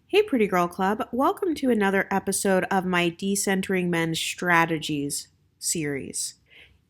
Hey, Pretty Girl Club. Welcome to another episode of my Decentering Men Strategies series.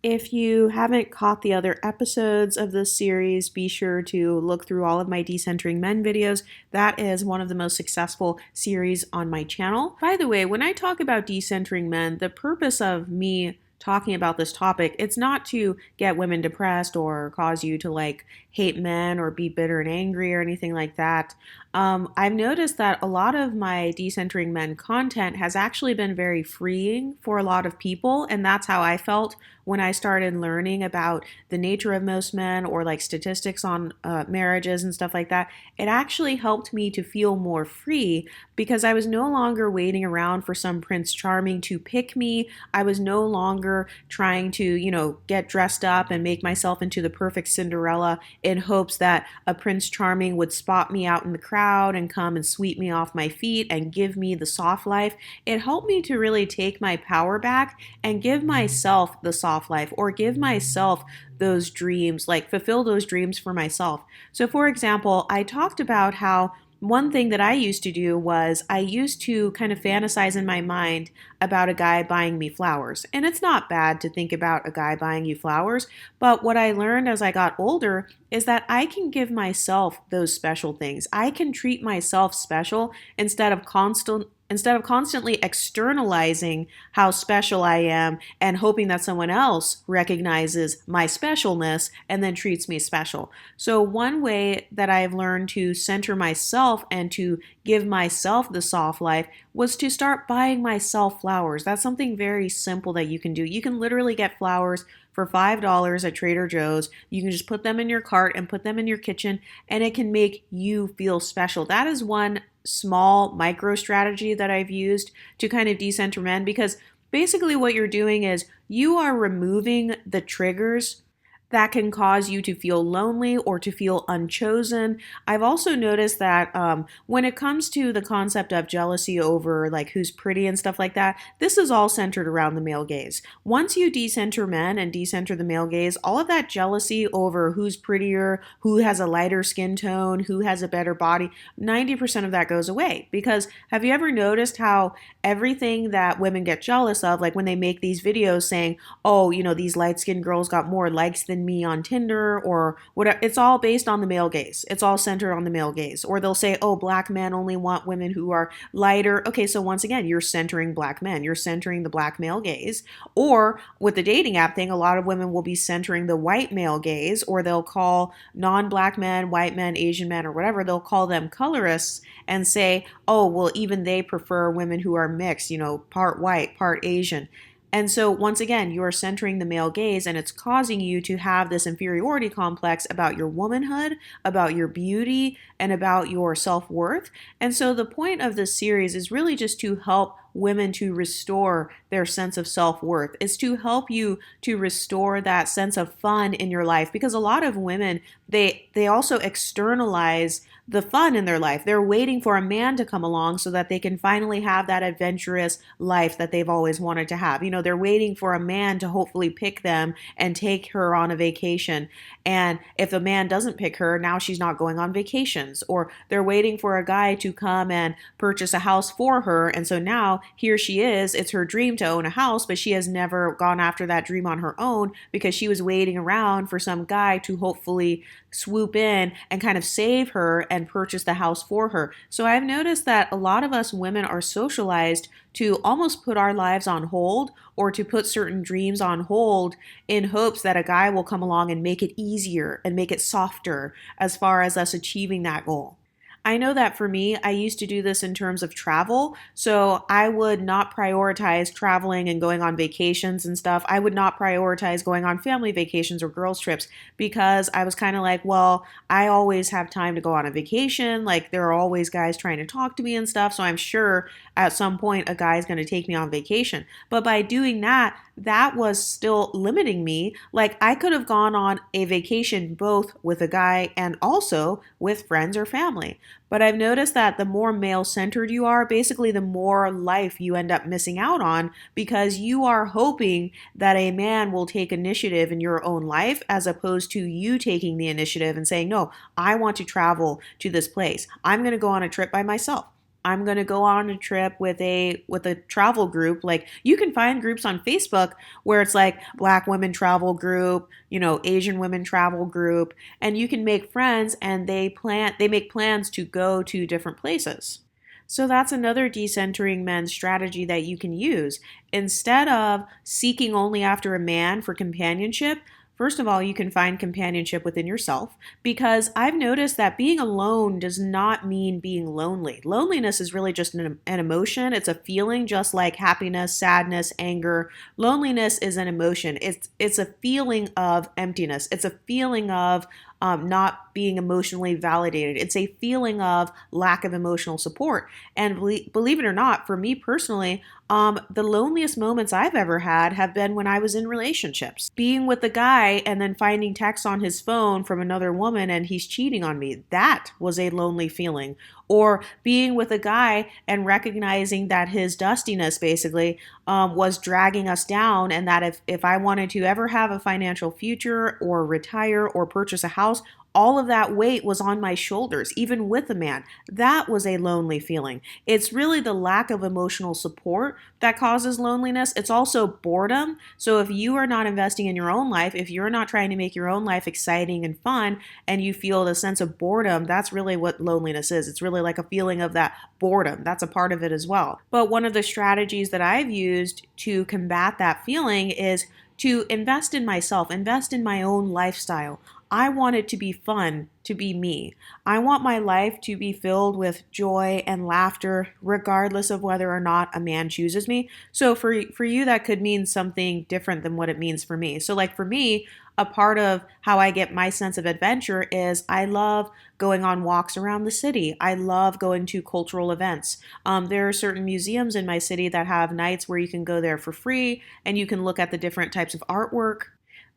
If you haven't caught the other episodes of this series, be sure to look through all of my Decentering Men videos. That is one of the most successful series on my channel. By the way, when I talk about decentering men, the purpose of me talking about this topic, it's not to get women depressed or cause you to hate men or be bitter and angry or anything like that. I've noticed that a lot of my decentering men content has actually been very freeing for a lot of people, and that's how I felt when I started learning about the nature of most men or statistics on marriages and stuff like that. It actually helped me to feel more free because I was no longer waiting around for some Prince Charming to pick me. I was no longer trying to, get dressed up and make myself into the perfect Cinderella in hopes that a Prince Charming would spot me out in the crowd and come and sweep me off my feet and give me the soft life. It helped me to really take my power back and give myself the soft life, or give myself those dreams, fulfill those dreams for myself. So, for example, I talked about how one thing that I used to do was I used to kind of fantasize in my mind about a guy buying me flowers. And it's not bad to think about a guy buying you flowers, but what I learned as I got older is that I can give myself those special things. I can treat myself special instead of constantly externalizing how special I am and hoping that someone else recognizes my specialness and then treats me special. So one way that I've learned to center myself and to give myself the soft life was to start buying myself flowers. That's something very simple that you can do. You can literally get flowers for $5 at Trader Joe's. You can just put them in your cart and put them in your kitchen, and it can make you feel special. That is one small micro strategy that I've used to kind of decenter men, because basically what you're doing is you are removing the triggers that can cause you to feel lonely or to feel unchosen. I've also noticed that when it comes to the concept of jealousy over who's pretty and stuff like that, this is all centered around the male gaze. Once you decenter men and decenter the male gaze, all of that jealousy over who's prettier, who has a lighter skin tone, who has a better body, 90% of that goes away. Because have you ever noticed how everything that women get jealous of, like when they make these videos saying, oh, these light-skinned girls got more likes than me on Tinder or whatever, it's all based on the male gaze. It's all centered on the male gaze. Or they'll say, oh, black men only want women who are lighter. Okay, so once again, you're centering black men. You're centering the black male gaze. Or with the dating app thing, a lot of women will be centering the white male gaze, or they'll call non-black men, white men, Asian men, or whatever, they'll call them colorists and say, oh, well, even they prefer women who are mixed, part white, part Asian. And so once again, you are centering the male gaze, and it's causing you to have this inferiority complex about your womanhood, about your beauty, and about your self-worth. And so the point of this series is really just to help women to restore their sense of self-worth. It's to help you to restore that sense of fun in your life, because a lot of women, they also externalize the fun in their life. They're waiting for a man to come along so that they can finally have that adventurous life that they've always wanted to have. They're waiting for a man to hopefully pick them and take her on a vacation. And if a man doesn't pick her, now she's not going on vacations. Or they're waiting for a guy to come and purchase a house for her. And so now here she is. It's her dream to own a house, but she has never gone after that dream on her own because she was waiting around for some guy to hopefully swoop in and kind of save her and purchase the house for her. So I've noticed that a lot of us women are socialized to almost put our lives on hold, or to put certain dreams on hold in hopes that a guy will come along and make it easier and make it softer as far as us achieving that goal. I know that for me, I used to do this in terms of travel. So I would not prioritize traveling and going on vacations and stuff. I would not prioritize going on family vacations or girls' trips because I was kind of like, well, I always have time to go on a vacation. There are always guys trying to talk to me and stuff. So I'm sure at some point a guy is going to take me on vacation. But by doing that, that was still limiting me. I could have gone on a vacation both with a guy and also with friends or family. But I've noticed that the more male-centered you are, basically the more life you end up missing out on, because you are hoping that a man will take initiative in your own life as opposed to you taking the initiative and saying, no, I want to travel to this place. I'm going to go on a trip by myself. I'm going to go on a trip with a travel group. Like you can find groups on Facebook where it's like Black women travel group, Asian women travel group, and you can make friends and they make plans to go to different places. So that's another decentering men strategy that you can use. Instead of seeking only after a man for companionship, first of all, you can find companionship within yourself because I've noticed that being alone does not mean being lonely. Loneliness is really just an emotion. It's a feeling just like happiness, sadness, anger. Loneliness is an emotion. It's a feeling of emptiness. It's a feeling of not being emotionally validated. It's a feeling of lack of emotional support. And believe it or not, for me personally, the loneliest moments I've ever had have been when I was in relationships. Being with a guy and then finding texts on his phone from another woman and he's cheating on me. That was a lonely feeling. Or being with a guy and recognizing that his dustiness basically was dragging us down, and that if I wanted to ever have a financial future or retire or purchase a house, all of that weight was on my shoulders, even with a man. That was a lonely feeling. It's really the lack of emotional support that causes loneliness. It's also boredom. So if you are not investing in your own life, if you're not trying to make your own life exciting and fun, and you feel the sense of boredom, that's really what loneliness is. It's really like a feeling of that boredom. That's a part of it as well. But one of the strategies that I've used to combat that feeling is to invest in myself, invest in my own lifestyle. I want it to be fun to be me. I want my life to be filled with joy and laughter, regardless of whether or not a man chooses me. So for you, that could mean something different than what it means for me. So like for me, a part of how I get my sense of adventure is I love going on walks around the city. I love going to cultural events. There are certain museums in my city that have nights where you can go there for free and you can look at the different types of artwork.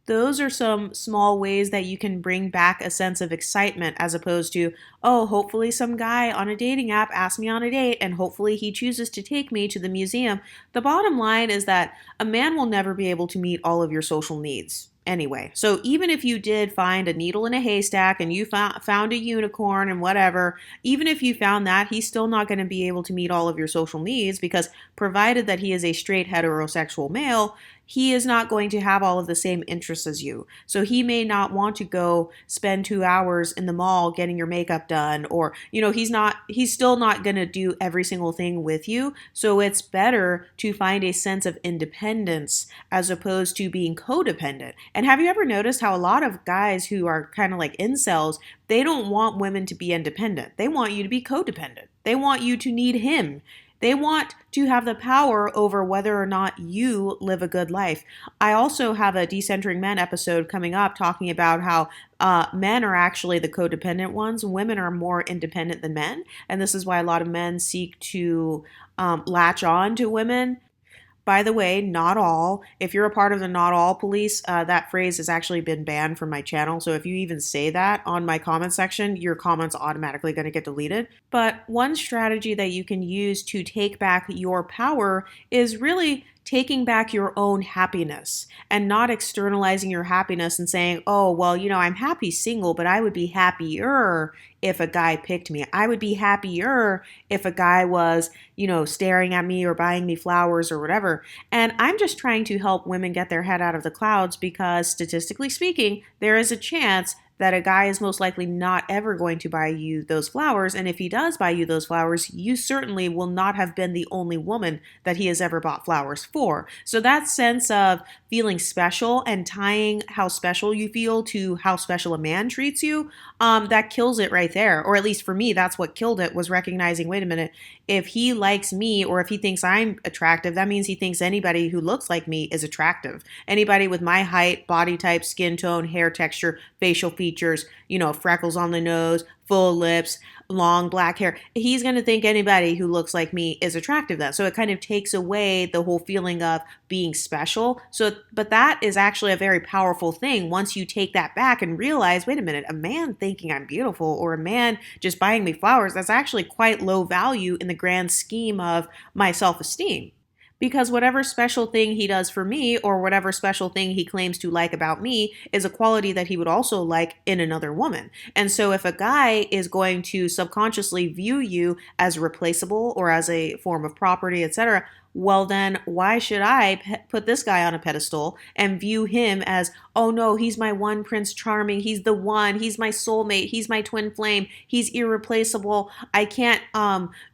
Those are some small ways that you can bring back a sense of excitement as opposed to, oh, hopefully some guy on a dating app asks me on a date and hopefully he chooses to take me to the museum. The bottom line is that a man will never be able to meet all of your social needs anyway. So even if you did find a needle in a haystack and you found a unicorn and whatever, even if you found that, he's still not going to be able to meet all of your social needs because provided that he is a straight heterosexual male, he is not going to have all of the same interests as you. So he may not want to go spend 2 hours in the mall getting your makeup done, or, he's still not going to do every single thing with you. So it's better to find a sense of independence as opposed to being codependent. And have you ever noticed how a lot of guys who are kind of like incels, they don't want women to be independent. They want you to be codependent. They want you to need him. They want to have the power over whether or not you live a good life. I also have a Decentering Men episode coming up talking about how men are actually the codependent ones. Women are more independent than men. And this is why a lot of men seek to latch on to women. By the way, not all. If you're a part of the not all police, that phrase has actually been banned from my channel. So if you even say that on my comment section, your comment's automatically going to get deleted. But one strategy that you can use to take back your power is really taking back your own happiness and not externalizing your happiness and saying, oh, well, I'm happy single, but I would be happier if a guy picked me. I would be happier if a guy was, staring at me or buying me flowers or whatever. And I'm just trying to help women get their head out of the clouds because statistically speaking, there is a chance that a guy is most likely not ever going to buy you those flowers. And if he does buy you those flowers, you certainly will not have been the only woman that he has ever bought flowers for. So that sense of feeling special and tying how special you feel to how special a man treats you, that kills it right there. Or at least for me, that's what killed it, was recognizing, wait a minute, if he likes me or if he thinks I'm attractive, that means he thinks anybody who looks like me is attractive. Anybody with my height, body type, skin tone, hair texture, facial features, freckles on the nose, full lips, long black hair. He's going to think anybody who looks like me is attractive then. So it kind of takes away the whole feeling of being special. But that is actually a very powerful thing once you take that back and realize, wait a minute, a man thinking I'm beautiful or a man just buying me flowers, that's actually quite low value in the grand scheme of my self-esteem. because whatever special thing he does for me or whatever special thing he claims to like about me is a quality that he would also like in another woman. And so if a guy is going to subconsciously view you as replaceable or as a form of property, etc., well, then why should I put this guy on a pedestal and view him as, oh no, he's my one Prince Charming, he's the one, he's my soulmate, he's my twin flame, he's irreplaceable, I can't,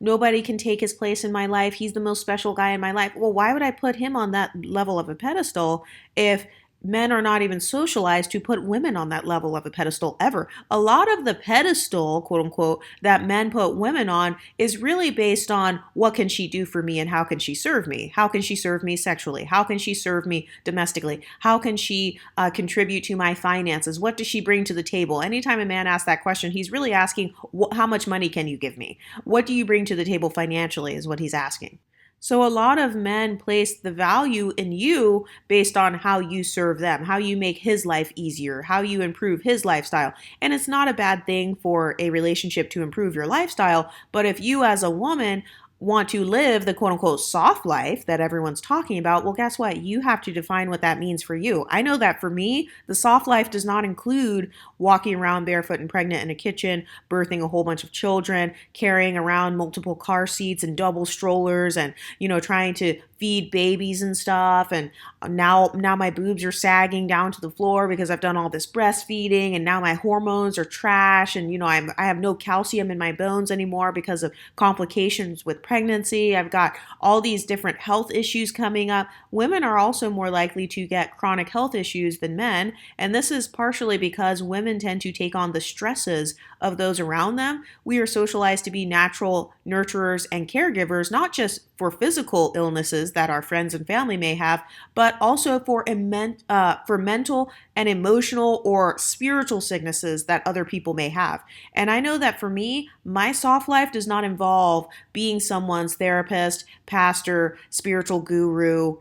nobody can take his place in my life, he's the most special guy in my life. Well, why would I put him on that level of a pedestal if men are not even socialized to put women on that level of a pedestal ever? A lot of the pedestal, quote unquote, that men put women on is really based on what can she do for me and how can she serve me? How can she serve me sexually? How can she serve me domestically? How can she contribute to my finances? What does she bring to the table? Anytime a man asks that question, he's really asking, how much money can you give me? What do you bring to the table financially is what he's asking. So a lot of men place the value in you based on how you serve them, how you make his life easier, how you improve his lifestyle. And it's not a bad thing for a relationship to improve your lifestyle, but if you as a woman want to live the quote unquote soft life that everyone's talking about, well, guess what? You have to define what that means for you. I know that for me, the soft life does not include walking around barefoot and pregnant in a kitchen, birthing a whole bunch of children, carrying around multiple car seats and double strollers and, trying to feed babies and stuff. And now my boobs are sagging down to the floor because I've done all this breastfeeding and now my hormones are trash and, I have no calcium in my bones anymore because of complications with pregnancy. I've got all these different health issues coming up. Women are also more likely to get chronic health issues than men. And this is partially because women tend to take on the stresses of those around them. We are socialized to be natural nurturers and caregivers, not just for physical illnesses that our friends and family may have, but also for mental and emotional or spiritual sicknesses that other people may have. And I know that for me, my soft life does not involve being someone's therapist, pastor, spiritual guru,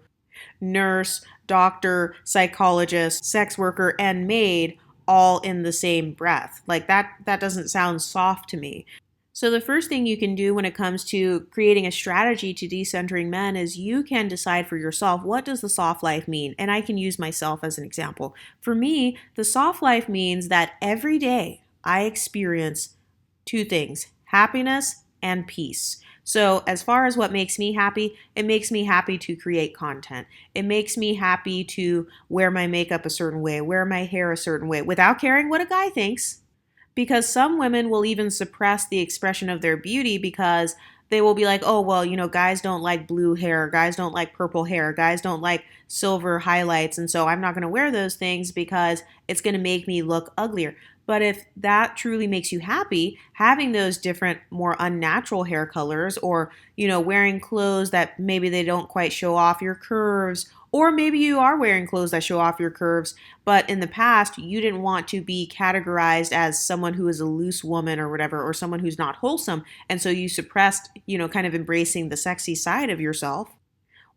nurse, doctor, psychologist, sex worker, and maid all in the same breath. Like that doesn't sound soft to me. So the first thing you can do when it comes to creating a strategy to decentering men is you can decide for yourself, what does the soft life mean? And I can use myself as an example. For me, the soft life means that every day I experience two things, happiness and peace. So as far as what makes me happy, it makes me happy to create content. It makes me happy to wear my makeup a certain way, wear my hair a certain way, without caring what a guy thinks. Because some women will even suppress the expression of their beauty because they will be like, oh, well, guys don't like blue hair, guys don't like purple hair, guys don't like silver highlights, and so I'm not going to wear those things because it's going to make me look uglier. But if that truly makes you happy, having those different, more unnatural hair colors or, wearing clothes that maybe they don't quite show off your curves, or maybe you are wearing clothes that show off your curves, but in the past, you didn't want to be categorized as someone who is a loose woman or whatever, or someone who's not wholesome. And so you suppressed, kind of embracing the sexy side of yourself.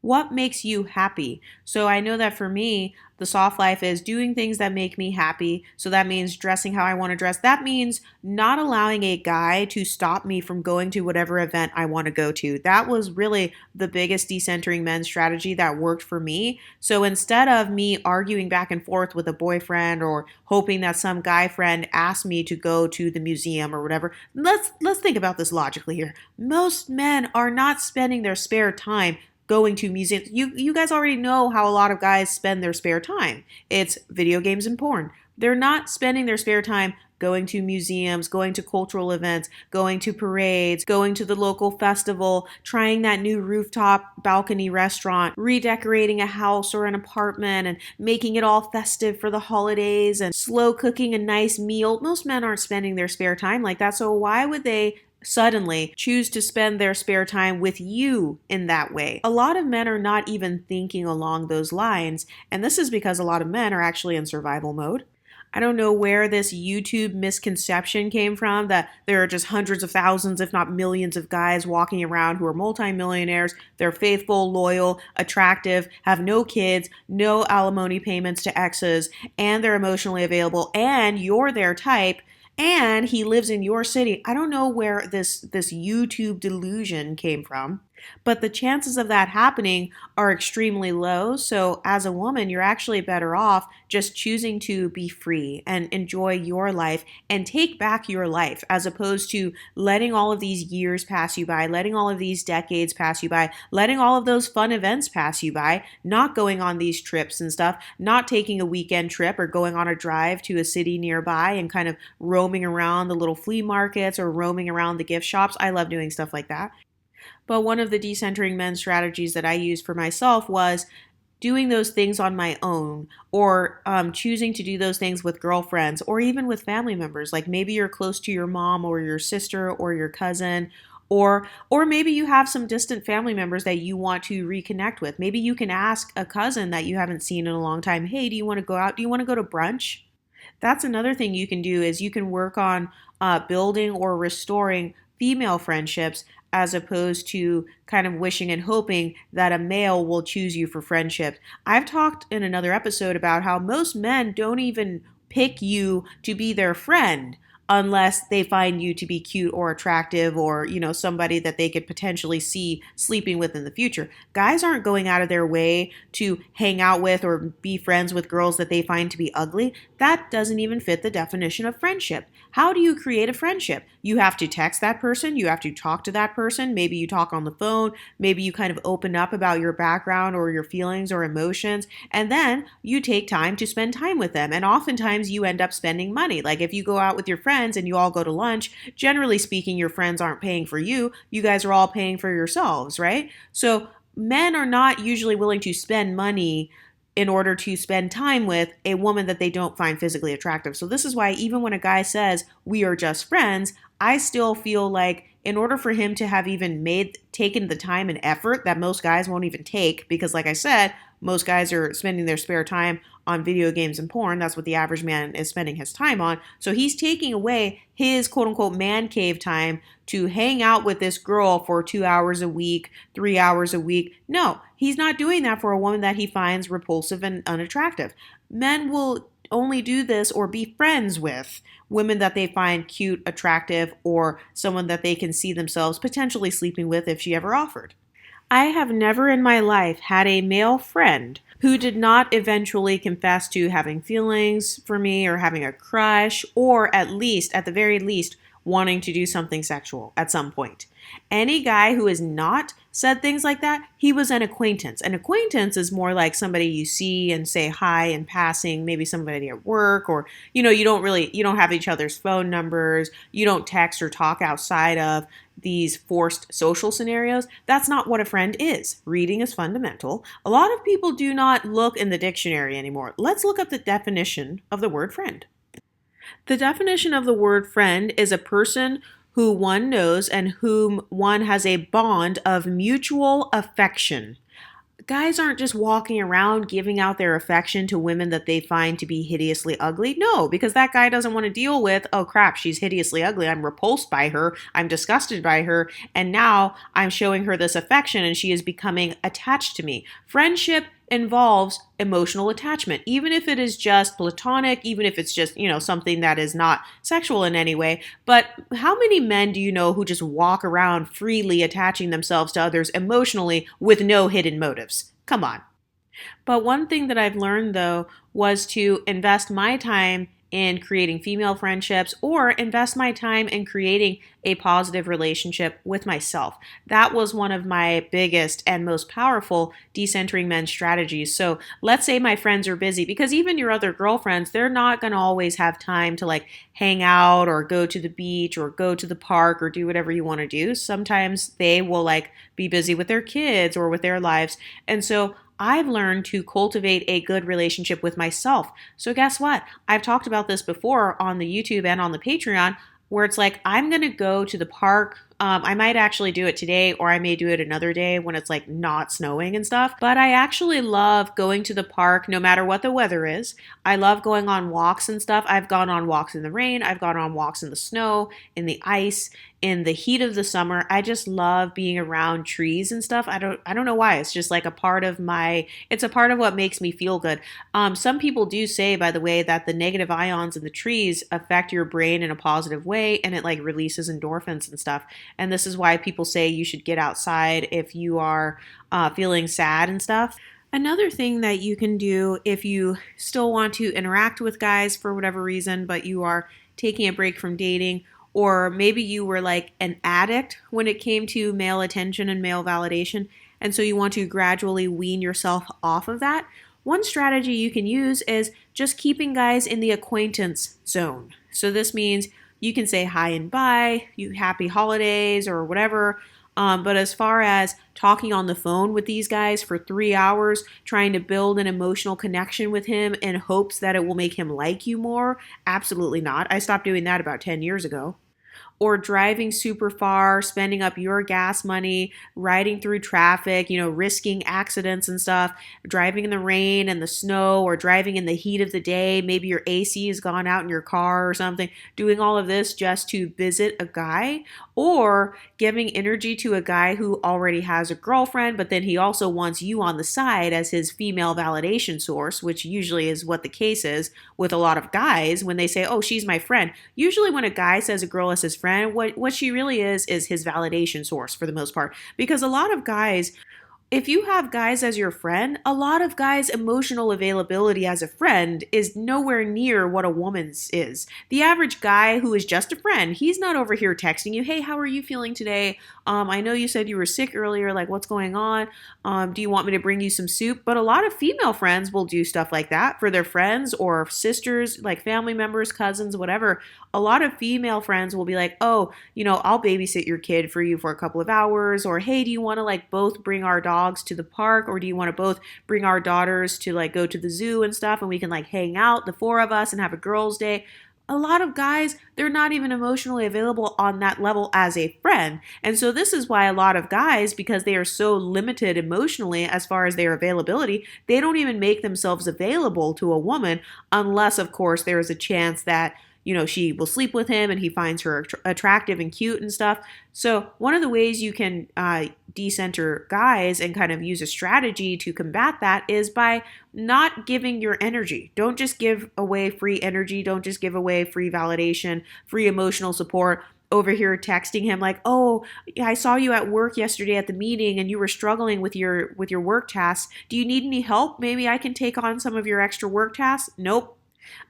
What makes you happy? So I know that for me, the soft life is doing things that make me happy. So that means dressing how I want to dress. That means not allowing a guy to stop me from going to whatever event I want to go to. That was really the biggest decentering men strategy that worked for me. So instead of me arguing back and forth with a boyfriend or hoping that some guy friend asked me to go to the museum or whatever, let's think about this logically here. Most men are not spending their spare time going to museums. You guys already know how a lot of guys spend their spare time. It's video games and porn. They're not spending their spare time going to museums, going to cultural events, going to parades, going to the local festival, trying that new rooftop balcony restaurant, redecorating a house or an apartment and making it all festive for the holidays and slow cooking a nice meal. Most men aren't spending their spare time like that. So why would they suddenly choose to spend their spare time with you in that way? A lot of men are not even thinking along those lines, and this is because a lot of men are actually in survival mode. I don't know where this YouTube misconception came from that there are just hundreds of thousands, if not millions of guys walking around who are multimillionaires. They're faithful, loyal, attractive, have no kids, no alimony payments to exes, and they're emotionally available, and you're their type, and he lives in your city. I don't know where this YouTube delusion came from. But the chances of that happening are extremely low. So, as a woman, you're actually better off just choosing to be free and enjoy your life and take back your life as opposed to letting all of these years pass you by, letting all of these decades pass you by, letting all of those fun events pass you by, not going on these trips and stuff, not taking a weekend trip or going on a drive to a city nearby and kind of roaming around the little flea markets or roaming around the gift shops. I love doing stuff like that. But one of the decentering men strategies that I used for myself was doing those things on my own or choosing to do those things with girlfriends or even with family members. Like maybe you're close to your mom or your sister or your cousin. Or maybe you have some distant family members that you want to reconnect with. Maybe you can ask a cousin that you haven't seen in a long time, hey, do you want to go out? Do you want to go to brunch? That's another thing you can do is you can work on building or restoring female friendships as opposed to kind of wishing and hoping that a male will choose you for friendship. I've talked in another episode about how most men don't even pick you to be their friend unless they find you to be cute or attractive or, somebody that they could potentially see sleeping with in the future. Guys aren't going out of their way to hang out with or be friends with girls that they find to be ugly. That doesn't even fit the definition of friendship. How do you create a friendship? You have to text that person, you have to talk to that person, maybe you talk on the phone, maybe you kind of open up about your background or your feelings or emotions, and then you take time to spend time with them. And oftentimes you end up spending money. Like if you go out with your friends and you all go to lunch, generally speaking, your friends aren't paying for you. You guys are all paying for yourselves, right? So men are not usually willing to spend money in order to spend time with a woman that they don't find physically attractive. So this is why even when a guy says we are just friends, I still feel like in order for him to have even taken the time and effort that most guys won't even take, because like I said, most guys are spending their spare time on video games and porn. That's what the average man is spending his time on. So he's taking away his quote unquote man cave time to hang out with this girl for 2 hours a week, 3 hours a week. No, he's not doing that for a woman that he finds repulsive and unattractive. Men will only do this or be friends with women that they find cute, attractive, or someone that they can see themselves potentially sleeping with if she ever offered. I have never in my life had a male friend who did not eventually confess to having feelings for me or having a crush or at the very least, wanting to do something sexual at some point. Any guy who has not said things like that, he was an acquaintance. An acquaintance is more like somebody you see and say hi in passing, maybe somebody at work, or, you don't have each other's phone numbers, you don't text or talk outside of these forced social scenarios. That's not what a friend is. Reading is fundamental. A lot of people do not look in the dictionary anymore. Let's look up the definition of the word friend. The definition of the word friend is a person who one knows and whom one has a bond of mutual affection. Guys aren't just walking around giving out their affection to women that they find to be hideously ugly. No, because that guy doesn't want to deal with, oh crap, she's hideously ugly. I'm repulsed by her. I'm disgusted by her. And now I'm showing her this affection and she is becoming attached to me. Friendship involves emotional attachment, even if it is just platonic, even if it's just, something that is not sexual in any way. But how many men do you know who just walk around freely attaching themselves to others emotionally with no hidden motives? Come on. But one thing that I've learned though was to invest my time in creating female friendships or invest my time in creating a positive relationship with myself. That was one of my biggest and most powerful decentering men strategies. So let's say my friends are busy, because even your other girlfriends, they're not going to always have time to like hang out or go to the beach or go to the park or do whatever you want to do. Sometimes they will like be busy with their kids or with their lives. And so I've learned to cultivate a good relationship with myself. So guess what? I've talked about this before on the YouTube and on the Patreon, where it's like, I'm going to go to the park. I might actually do it today, or I may do it another day when it's like not snowing and stuff. But I actually love going to the park no matter what the weather is. I love going on walks and stuff. I've gone on walks in the rain. I've gone on walks in the snow, in the ice, in the heat of the summer. I just love being around trees and stuff. I don't know why. It's just like it's a part of what makes me feel good. Some people do say, by the way, that the negative ions in the trees affect your brain in a positive way and it like releases endorphins and stuff. And this is why people say you should get outside if you are feeling sad and stuff. Another thing that you can do if you still want to interact with guys for whatever reason, but you are taking a break from dating, or maybe you were like an addict when it came to male attention and male validation, and so you want to gradually wean yourself off of that. One strategy you can use is just keeping guys in the acquaintance zone. So this means you can say hi and bye, you happy holidays or whatever. But as far as talking on the phone with these guys for 3 hours, trying to build an emotional connection with him in hopes that it will make him like you more, absolutely not. I stopped doing that about 10 years ago. Or driving super far, spending up your gas money, riding through traffic, risking accidents and stuff, driving in the rain and the snow, or driving in the heat of the day. Maybe your AC has gone out in your car or something, doing all of this just to visit a guy, or giving energy to a guy who already has a girlfriend, but then he also wants you on the side as his female validation source, which usually is what the case is with a lot of guys when they say, oh, she's my friend. Usually when a guy says a girl is his friend, what she really is his validation source for the most part. Because a lot of guys, if you have guys as your friend, a lot of guys' emotional availability as a friend is nowhere near what a woman's is. The average guy who is just a friend, he's not over here texting you, hey, how are you feeling today? I know you said you were sick earlier, like what's going on? Do you want me to bring you some soup? But a lot of female friends will do stuff like that for their friends or sisters, like family members, cousins, whatever. A lot of female friends will be like, oh, I'll babysit your kid for you for a couple of hours, or hey, do you want to like both bring our dogs to the park, or do you want to both bring our daughters to like go to the zoo and stuff, and we can like hang out, the four of us, and have a girls' day. A lot of guys, they're not even emotionally available on that level as a friend. And so this is why a lot of guys, because they are so limited emotionally as far as their availability, they don't even make themselves available to a woman unless, of course, there is a chance that she will sleep with him and he finds her attractive and cute and stuff. So one of the ways you can decenter guys and kind of use a strategy to combat that is by not giving your energy. Don't just give away free energy. Don't just give away free validation, free emotional support. Over here texting him like, oh, I saw you at work yesterday at the meeting and you were struggling with your work tasks. Do you need any help? Maybe I can take on some of your extra work tasks. Nope.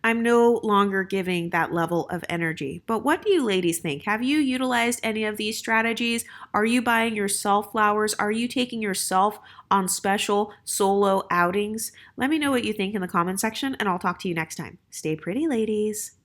I'm no longer giving that level of energy. But what do you ladies think? Have you utilized any of these strategies? Are you buying yourself flowers? Are you taking yourself on special solo outings? Let me know what you think in the comment section, and I'll talk to you next time. Stay pretty, ladies.